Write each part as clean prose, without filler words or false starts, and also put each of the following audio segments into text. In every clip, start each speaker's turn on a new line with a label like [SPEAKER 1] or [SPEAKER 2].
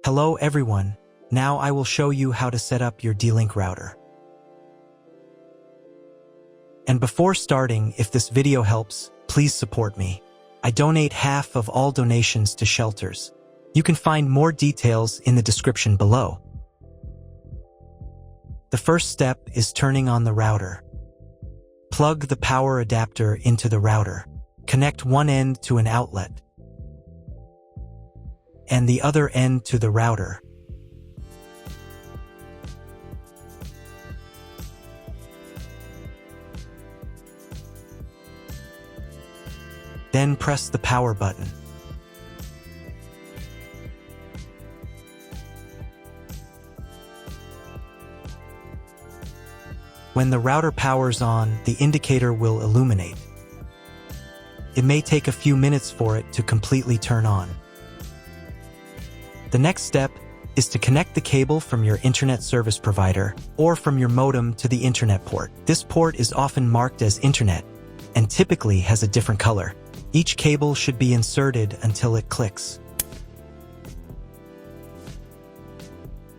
[SPEAKER 1] Hello everyone, now I will show you how to set up your D-Link router. And before starting, if this video helps, please support me. I donate half of all donations to shelters. You can find more details in the description below. The first step is turning on the router. Plug the power adapter into the router. Connect one end to an outlet and the other end to the router. Then press the power button. When the router powers on, the indicator will illuminate. It may take a few minutes for it to completely turn on. The next step is to connect the cable from your internet service provider or from your modem to the internet port. This port is often marked as internet and typically has a different color. Each cable should be inserted until it clicks.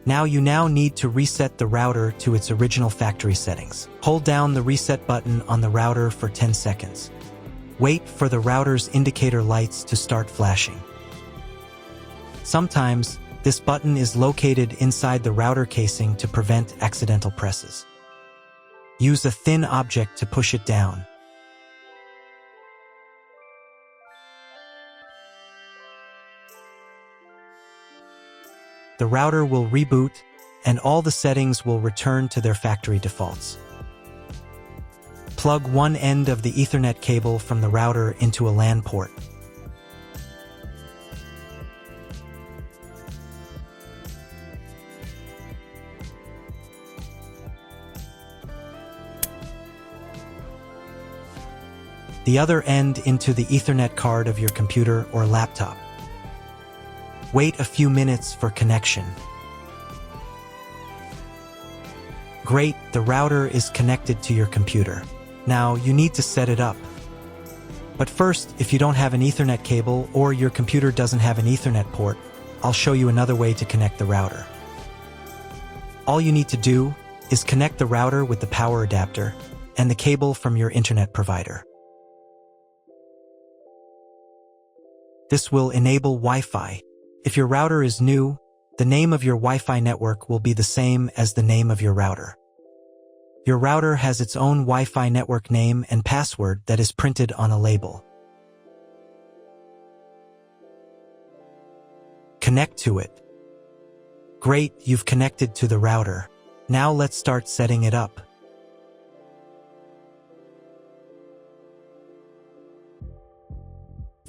[SPEAKER 1] You now need to reset the router to its original factory settings. Hold down the reset button on the router for 10 seconds. Wait for the router's indicator lights to start flashing. Sometimes, this button is located inside the router casing to prevent accidental presses. Use a thin object to push it down. The router will reboot, and all the settings will return to their factory defaults. Plug one end of the Ethernet cable from the router into a LAN port. The other end into the Ethernet card of your computer or laptop. Wait a few minutes for connection. Great, the router is connected to your computer. Now you need to set it up. But first, if you don't have an Ethernet cable or your computer doesn't have an Ethernet port, I'll show you another way to connect the router. All you need to do is connect the router with the power adapter and the cable from your internet provider. This will enable Wi-Fi. If your router is new, the name of your Wi-Fi network will be the same as the name of your router. Your router has its own Wi-Fi network name and password that is printed on a label. Connect to it. Great, you've connected to the router. Now let's start setting it up.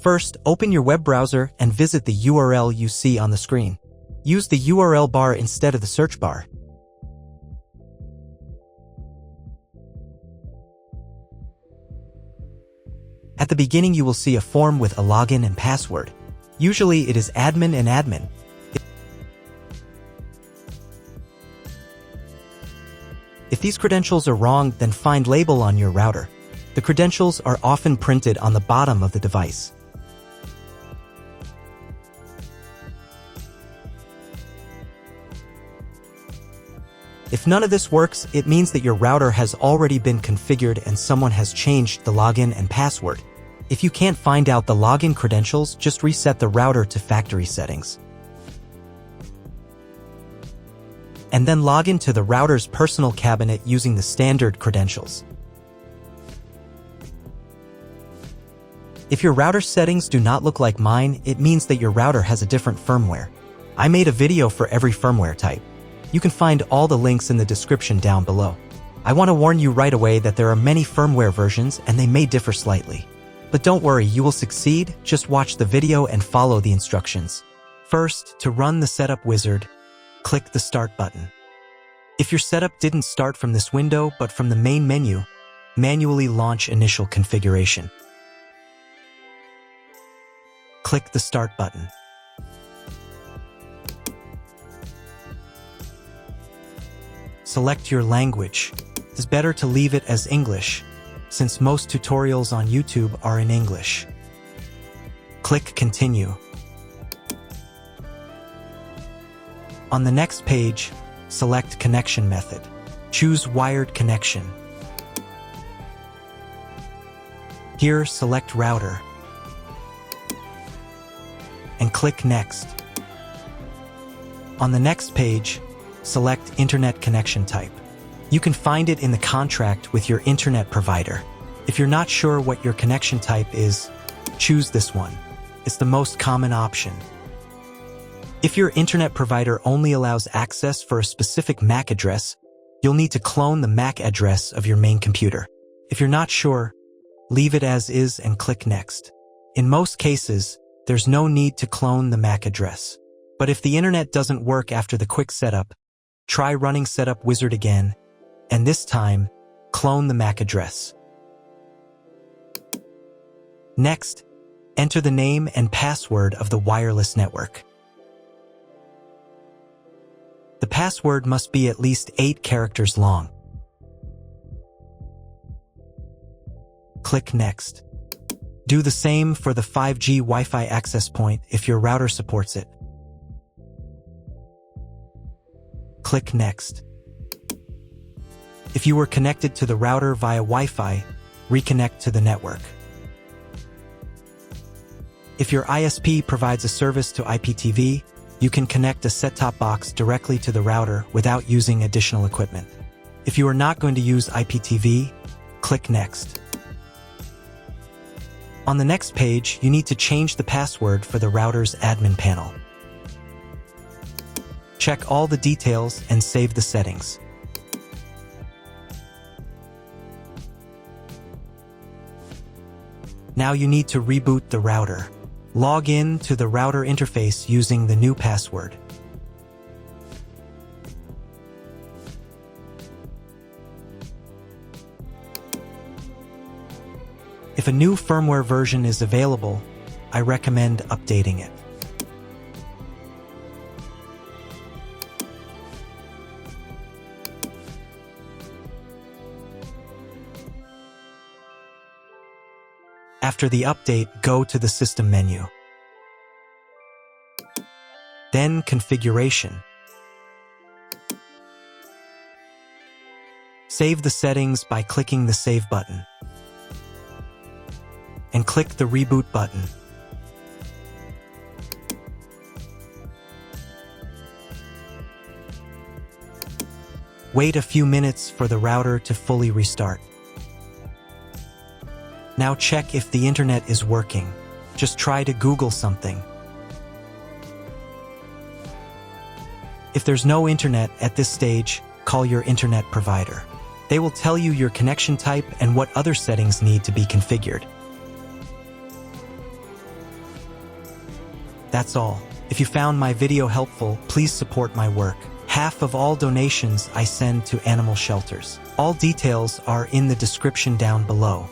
[SPEAKER 1] First, open your web browser and visit the URL you see on the screen. Use the URL bar instead of the search bar. At the beginning, you will see a form with a login and password. Usually, it is admin and admin. If these credentials are wrong, then find label on your router. The credentials are often printed on the bottom of the device. If none of this works, it means that your router has already been configured and someone has changed the login and password. If you can't find out the login credentials, just reset the router to factory settings. And then log into the router's personal cabinet using the standard credentials. If your router settings do not look like mine, it means that your router has a different firmware. I made a video for every firmware type. You can find all the links in the description down below. I want to warn you right away that there are many firmware versions and they may differ slightly. But don't worry, you will succeed, just watch the video and follow the instructions. First, to run the setup wizard, click the Start button. If your setup didn't start from this window but from the main menu, manually launch initial configuration. Click the Start button. Select your language. It's better to leave it as English, since most tutorials on YouTube are in English. Click Continue. On the next page, select Connection Method. Choose Wired Connection. Here, select Router and click Next. On the next page, select Internet Connection Type. You can find it in the contract with your internet provider. If you're not sure what your connection type is, choose this one. It's the most common option. If your internet provider only allows access for a specific MAC address, you'll need to clone the MAC address of your main computer. If you're not sure, leave it as is and click Next. In most cases, there's no need to clone the MAC address. But if the internet doesn't work after the quick setup, try running Setup Wizard again, and this time, clone the MAC address. Next, enter the name and password of the wireless network. The password must be at least 8 characters long. Click Next. Do the same for the 5G Wi-Fi access point if your router supports it. Click Next. If you were connected to the router via Wi-Fi, reconnect to the network. If your ISP provides a service to IPTV, you can connect a set-top box directly to the router without using additional equipment. If you are not going to use IPTV, click Next. On the next page, you need to change the password for the router's admin panel. Check all the details and save the settings. Now you need to reboot the router. Log in to the router interface using the new password. If a new firmware version is available, I recommend updating it. After the update, go to the System menu. Then Configuration. Save the settings by clicking the Save button. And click the Reboot button. Wait a few minutes for the router to fully restart. Now check if the internet is working. Just try to Google something. If there's no internet at this stage, call your internet provider. They will tell you your connection type and what other settings need to be configured. That's all. If you found my video helpful, please support my work. Half of all donations I send to animal shelters. All details are in the description down below.